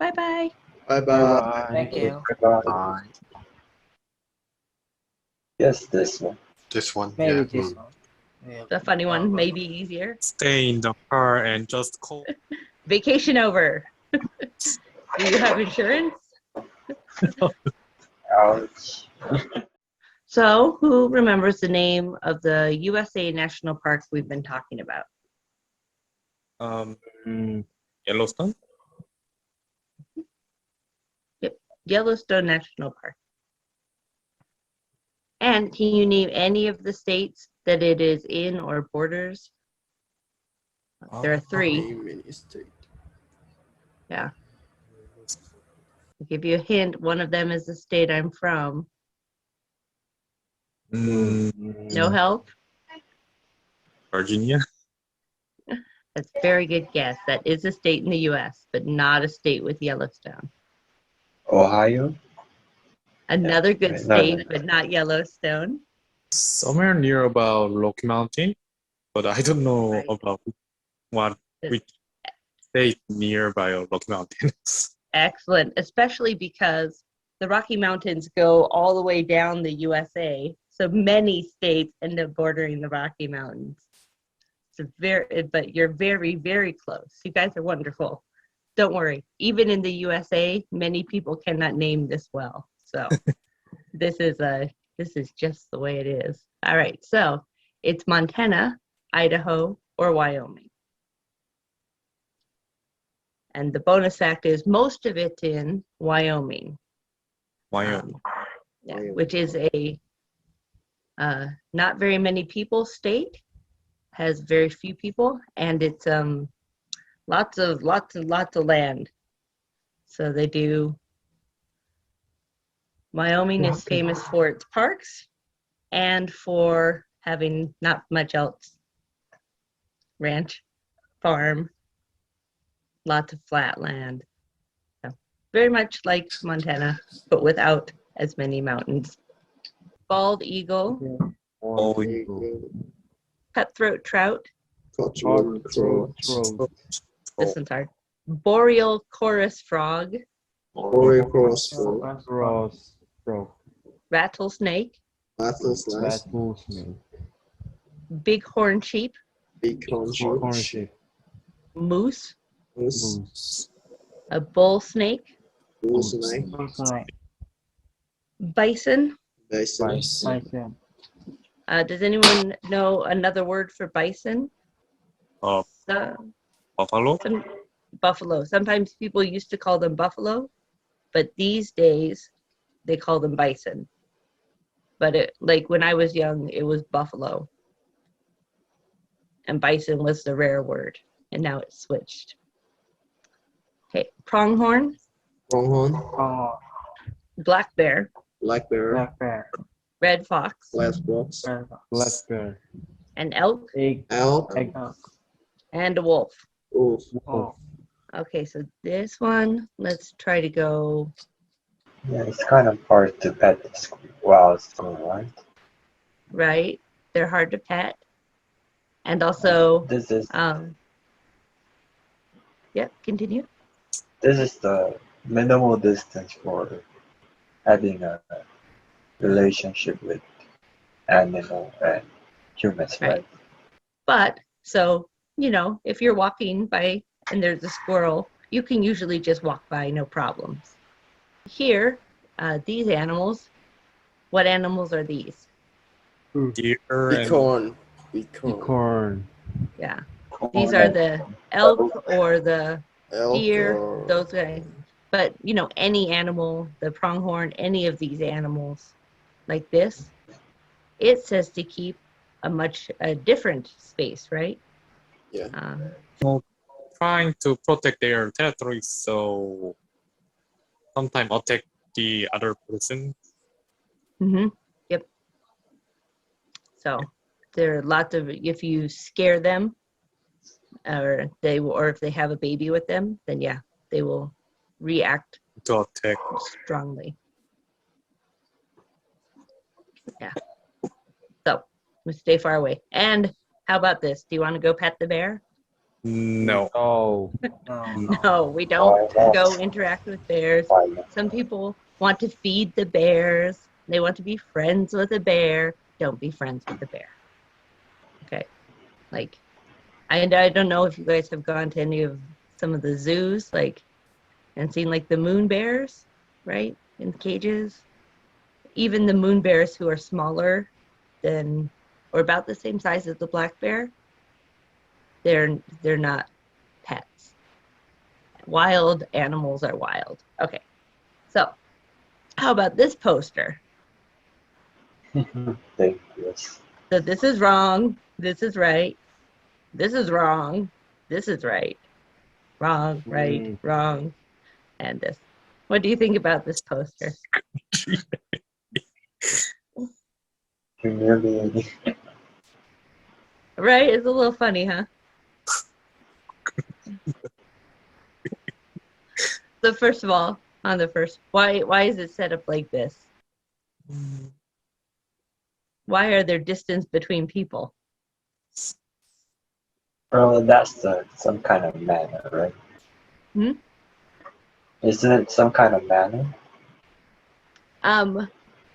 Bye-bye. Bye-bye. Thank you. Bye. Yes, this one. This one. Maybe Yeah. this one. Yeah. The funny one, maybe easier. Stay in the car and just call. Vacation over. Do you have insurance? Ouch. So, who remembers the name of the USA national parks we've been talking about? Yellowstone? Yep, Yellowstone National Park. And can you name any of the states that it is in or borders? There are 3. Mini state. Yeah. I'll give you a hint. One of them is the state I'm from. No help? Virginia? That's a very good guess. That is a state in the US, but not a state with Yellowstone. Ohio? Another good No, state, but not Yellowstone. Somewhere near about Rocky Mountain, but I don't know Right. about which state nearby Rocky Mountains. Excellent, especially because the Rocky Mountains go all the way down the USA. So many states end up bordering the Rocky Mountains. But you're very, very close. You guys are wonderful. Don't worry. Even in the USA, many people cannot name this well. So this is just the way it is. All right. So it's Montana, Idaho, or Wyoming. And the bonus fact is most of it's in Wyoming. Wyoming. Yeah, which is a not very many people state, has very few people, and it's lots of land. So they do. Wyoming is famous for its parks and for having not much else. Ranch, farm, lots of flat land. So very much like Montana, but without as many mountains. Bald eagle, cutthroat trout, this one's hard. Boreal chorus frog, rattlesnake, bighorn sheep, moose, a bull snake, bison. Does anyone know another word for bison? Buffalo? Buffalo. Sometimes people used to call them buffalo, but these days they call them bison. But like when I was young, it was buffalo. And bison was the rare word, and now it's switched. Okay, pronghorn, black bear, Black bear. red fox, Black bear. an elk, Elk. and a wolf. Wolf. Okay, so this one, let's try to go. Yeah, it's kind of hard to pet while it's going, right? Right, they're hard to pet. And also, This is continue. this is the minimal distance for having a relationship with animal and humans, right? But so, if you're walking by and there's a squirrel, you can usually just walk by, no problems. Here, these animals, what animals are these? Deer and Bighorn. Yeah, these are the elk or the deer, or- those guys. But, any animal, the pronghorn, any of these animals like this, it says to keep a different space, right? Yeah. trying to protect their territory, so sometimes attack the other person. Yep. So there are lots of, if you scare them, or if they have a baby with them, then yeah, they will react To attack. strongly. Yeah. So we stay far away. And how about this? Do you want to go pet the bear? No. Oh. No, we don't Why not? go interact with bears. Why not? Some people want to feed the bears. They want to be friends with a bear. Don't be friends with a bear. Okay. Like, I don't know if you guys have gone to any of some of the zoos, like, and seen like the moon bears, right? In cages. Even the moon bears who are smaller than, or about the same size as the black bear, they're not pets. Wild animals are wild. Okay. So, how about this poster? Thank you. So this is wrong. This is right. This is wrong. This is right. Wrong, right, wrong, and this. What do you think about this poster? Really? Right? It's a little funny, huh? So first of all, on the first, why is it set up like this? Why are there distance between people? Well, that's some kind of manner, right? Hmm? Isn't it some kind of manner?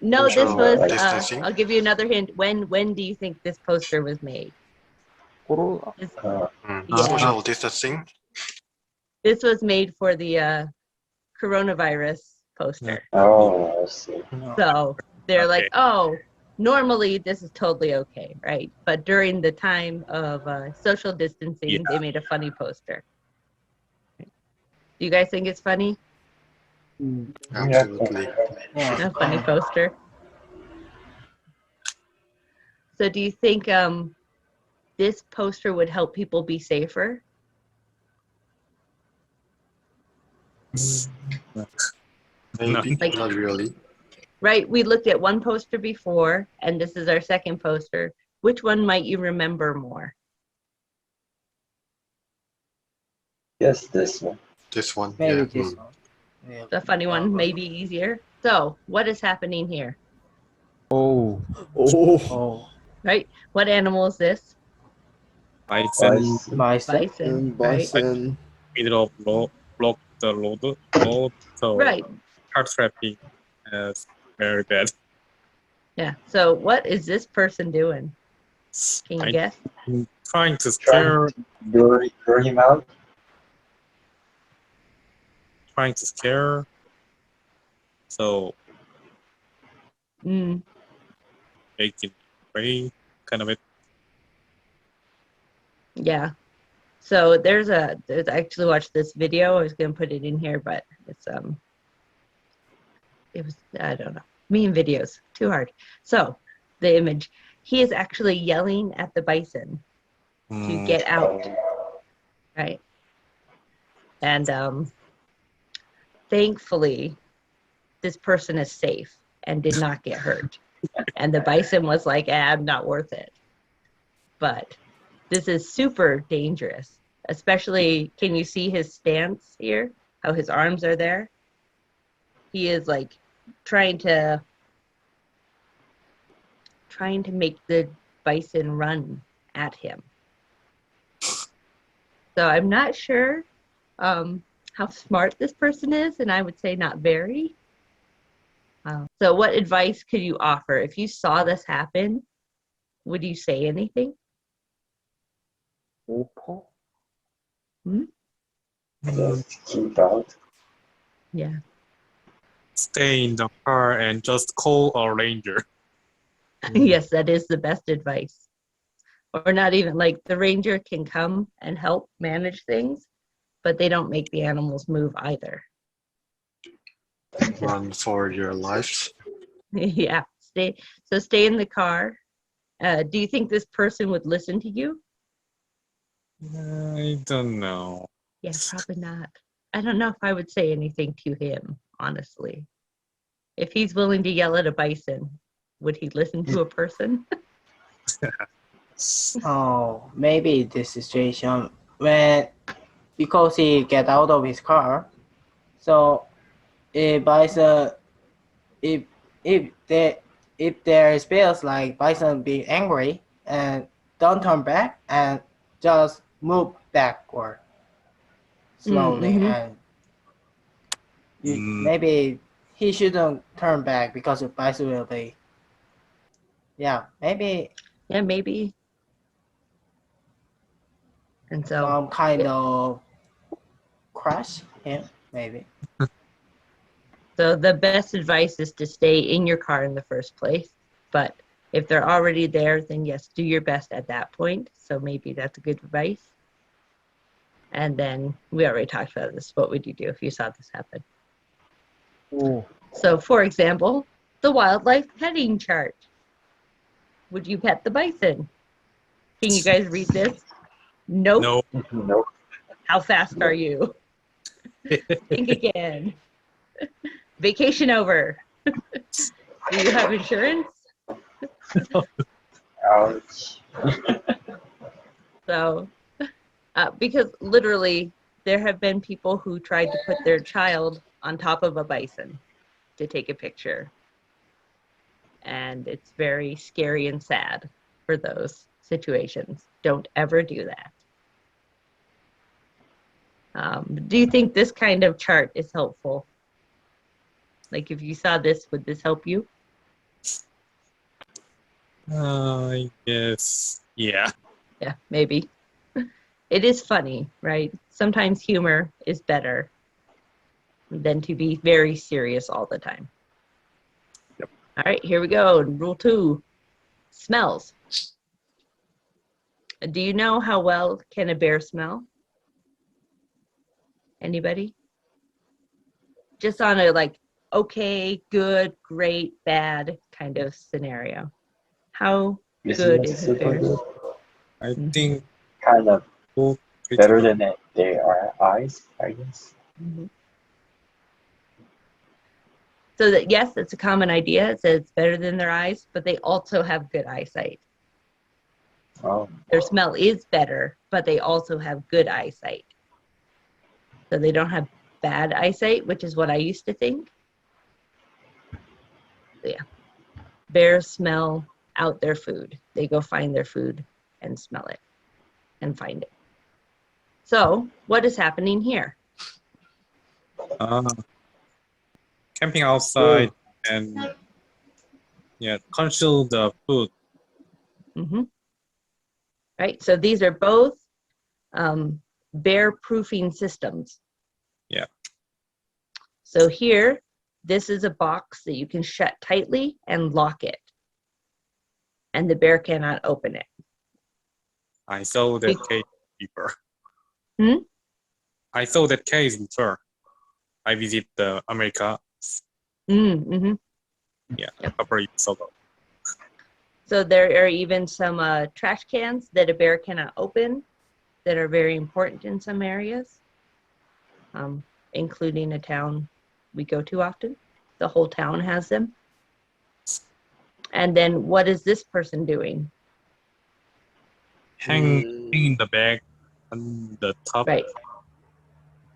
No, this Social was, distancing? I'll give you another hint. When do you think this poster was made? This, yeah, Social distancing? this was made for the coronavirus poster. Oh, I see. So they're Okay. like, oh, normally this is totally okay, right? But during the time of social distancing, they made a funny poster. Do you guys think it's funny? Absolutely. A funny poster. So do you think this poster would help people be safer? Maybe, Like- not really. Right? We looked at one poster before, and this is our second poster. Which one might you remember more? Yes, this one. This one, Maybe yeah. this one. Yeah. The funny one, maybe easier. So what is happening here? Oh. Oh, Right? What animal is this? Bison bison. Bison, right? middle of block the road, so Right. car traffic is very bad. Yeah. So what is this person doing? Can you guess? I'm trying to scare, Lure him out? so Mm, making way kind of it. yeah. So there's I actually watched this video. I was gonna put it in here, but it was, I don't know. Me and videos, too hard. So the image, he is actually yelling at the bison to get out, right? And thankfully, this person is safe and did not get hurt. And the bison was like, I'm not worth it. But this is super dangerous, especially, can you see his stance here? How his arms are there? He is like trying to make the bison run at him. So I'm not sure how smart this person is, and I would say not very. So what advice could you offer? If you saw this happen, would you say anything? Just keep out. Yeah. Stay in the car and just call a ranger. Yes, that is the best advice. Or not even, like, the ranger can come and help manage things, but they don't make the animals move either. Run for your lives. Yeah, stay in the car. Do you think this person would listen to you? I don't know. Yeah, probably not. I don't know if I would say anything to him, honestly. If he's willing to yell at a bison, would he listen to a person? Oh, maybe this situation when, because he get out of his car, so if bison, if there feels like bison being angry and don't turn back and just move backward slowly, Mhm. and maybe he shouldn't turn back because the bicycle will be. Yeah, maybe Yeah, maybe. And so, some kind of crash him, maybe. so the best advice is to stay in your car in the first place. But if they're already there, then yes, do your best at that point. So maybe that's a good advice. And then we already talked about this. What would you do if you saw this happen? Oh. So for example, the wildlife petting chart. Would you pet the bison? Can you guys read this? Nope. No. Nope. How fast are you? Think again. Vacation over. Do you have insurance? Ouch. So, because literally there have been people who tried to put their child on top of a bison to take a picture. And it's very scary and sad for those situations. Don't ever do that. Do you think this kind of chart is helpful? Like if you saw this, would this help you? Yes. Yeah. Yeah, maybe. It is funny, right? Sometimes humor is better than to be very serious all the time. Yep. All right, here we go. Rule 2, smells. Do you know how well can a bear smell? Anybody? Just on a like, okay, good, great, bad kind of scenario. How This good is is a super bear? good. I think Kind of both pretty better good. than their eyes, I guess. Mhm. So that yes, it's a common idea. It says it's better than their eyes, but they also have good eyesight. Oh, Their smell is better, but they also have good eyesight. So they don't have bad eyesight, which is what I used to think. So yeah, bears smell out their food. They go find their food and smell it and find it. So what is happening here? Camping outside and consume the food. Mm-hmm. Right, so these are both bear proofing systems. Yeah. So here, this is a box that you can shut tightly and lock it. And the bear cannot open it. I saw that case before. Hmm? I saw that case before. I visit America. Mm-hmm. Yeah, a couple years ago. So there are even some trash cans that a bear cannot open that are very important in some areas, including a town we go to often. The whole town has them. And then what is this person doing? Hanging the bag on the top. Right.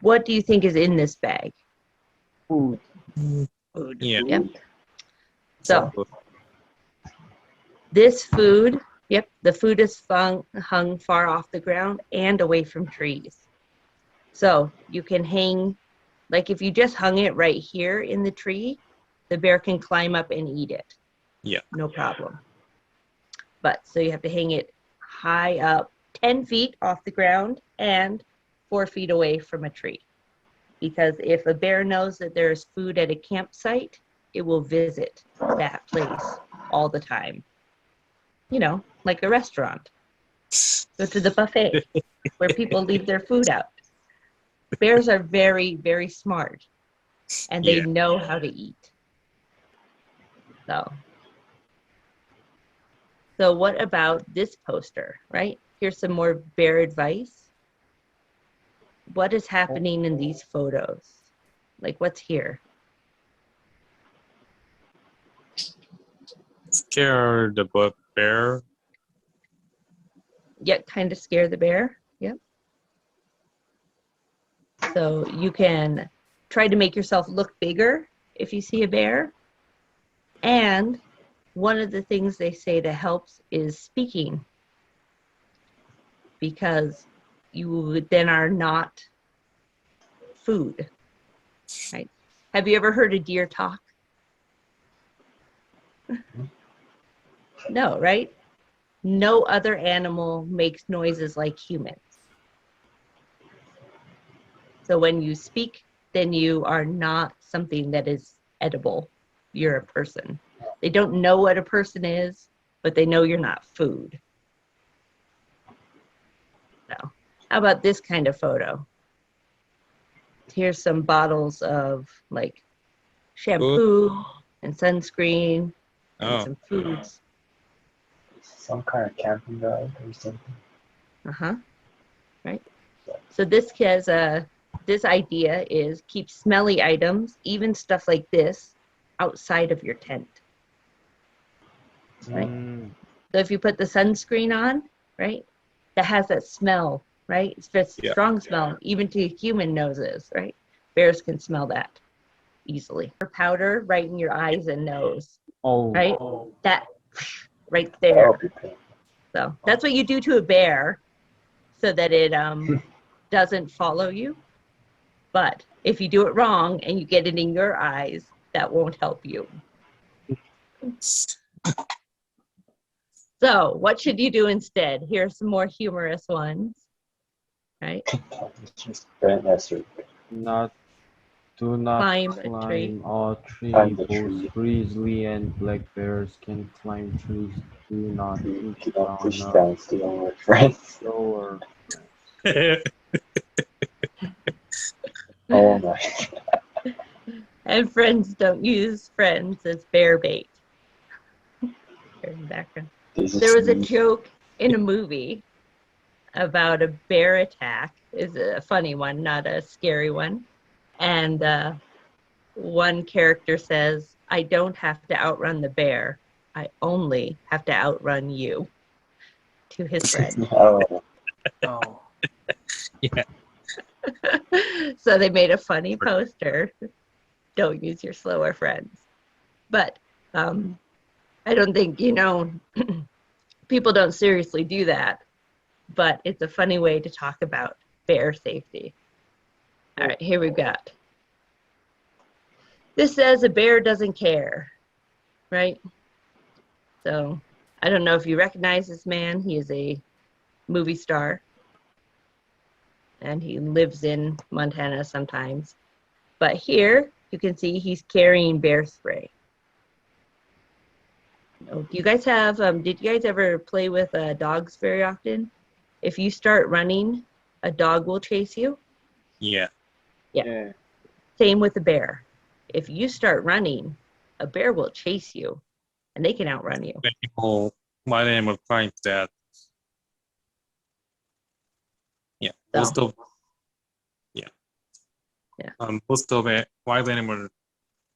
What do you think is in this bag? Food. Food. Yeah. Yep. So this food, yep, the food is hung far off the ground and away from trees. So you can hang, like if you just hung it right here in the tree, the bear can climb up and eat it. Yeah. No problem. But so you have to hang it high up, 10 feet off the ground and 4 feet away from a tree. Because if a bear knows that there's food at a campsite, it will visit that place all the time. You know, like a restaurant. Go to the buffet where people leave their food out. Bears are very, very smart and they Yeah. know how to eat. So what about this poster, right? Here's some more bear advice. What is happening in these photos? Like what's here? Scare the bear. Yet kind of scare the bear. Yep. So you can try to make yourself look bigger if you see a bear. And one of the things they say that helps is speaking. Because you then are not food, right? Have you ever heard a deer talk? No, right? No other animal makes noises like humans. So when you speak, then you are not something that is edible. You're a person. They don't know what a person is, but they know you're not food. So, how about this kind of photo? Here's some bottles of like shampoo and sunscreen and Oh, some foods. Some kind of camping guide or something. Uh-huh. Right. So this has this idea is keep smelly items, even stuff like this, outside of your tent. Right. So if you put the sunscreen on, right, that has that smell, right? It's a Yeah. strong smell, even to human noses, right? Bears can smell that easily. Powder right in your eyes and nose, Oh. right? That right there. That'll be painful. So that's what you do to a bear so that it doesn't follow you. But if you do it wrong and you get it in your eyes, that won't help you. So what should you do instead? Here are some more humorous ones, right? It's just unnecessary. Do not Climb climb a tree. a tree. Climb the Both tree. grizzly and black bears can climb trees. Do not You push cannot push down down still, my friends. lower. Oh my. And friends don't use friends as bear bait. Here in the background. This There was a is joke in a movie about a bear attack. It's a funny one, not a scary one. And one character says, I don't have to outrun the bear. I only have to outrun you, to his friend. oh, Oh. yeah. So they made a funny poster. Don't use your slower friends. But I don't think, people don't seriously do that. But it's a funny way to talk about bear safety. All right, here we've got. This says a bear doesn't care, right? So I don't know if you recognize this man. He is a movie star. And he lives in Montana sometimes. But here you can see he's carrying bear spray. Do you guys have, did you guys ever play with dogs very often? If you start running, a dog will chase you. Yeah. Yeah. Same with a bear. If you start running, a bear will chase you and they can outrun you. People, my name of trying that. Yeah. Most of most of a wild animal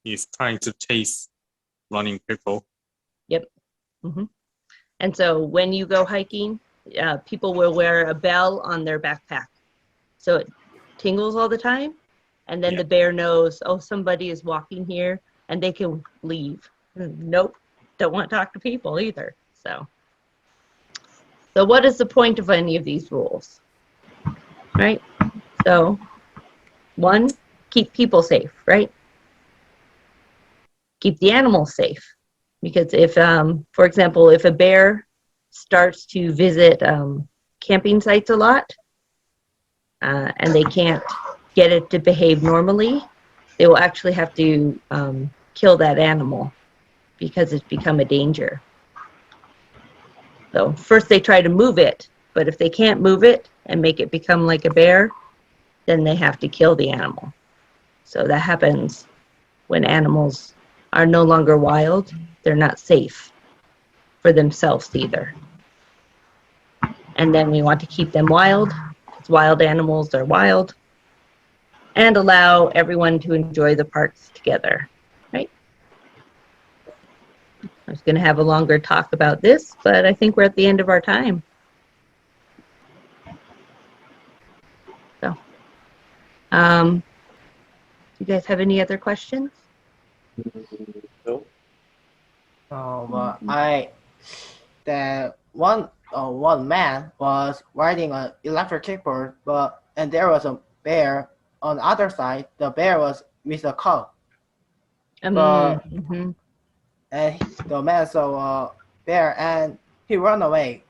is trying to chase running people. And so when you go hiking, people will wear a bell on their backpack. So it tingles all the time. And then Yeah. the bear knows, oh, somebody is walking here and they can leave. Nope, don't want to talk to people either. So what is the point of any of these rules? Right? So 1, keep people safe, right? Keep the animals safe. Because if, for example, if a bear starts to visit camping sites a lot and they can't get it to behave normally, they will actually have to kill that animal because it's become a danger. So first they try to move it, but if they can't move it and make it become like a bear, then they have to kill the animal. So that happens when animals are no longer wild. They're not safe for themselves either. And then we want to keep them wild, because wild animals are wild, and allow everyone to enjoy the parks together, right? I was going to have a longer talk about this, but I think we're at the end of our time. So, do you guys have any other questions? So, Oh, but the one one man was riding an electric skateboard, and there was a bear on the other side. The bear was with a cub, But- mhm. and the man saw a bear and he ran away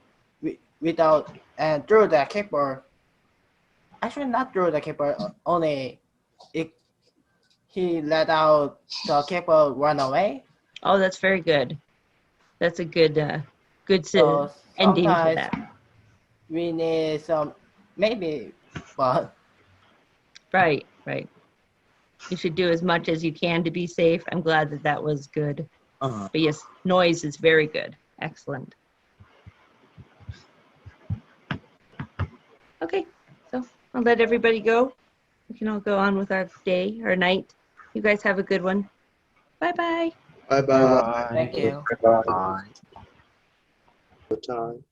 without and threw the skateboard. Actually, not threw the skateboard, only he let out the skateboard run away. Oh, that's very good. That's a good So ending for sometimes that. we need some maybe, but Right, right. You should do as much as you can to be safe. I'm glad that that was good. Uh, But yes, noise is very good. Excellent. Okay, so I'll let everybody go. We can all go on with our day or night. You guys have a good one. Bye-bye. Bye bye. Bye. thank you. Goodbye. Bye. Good time.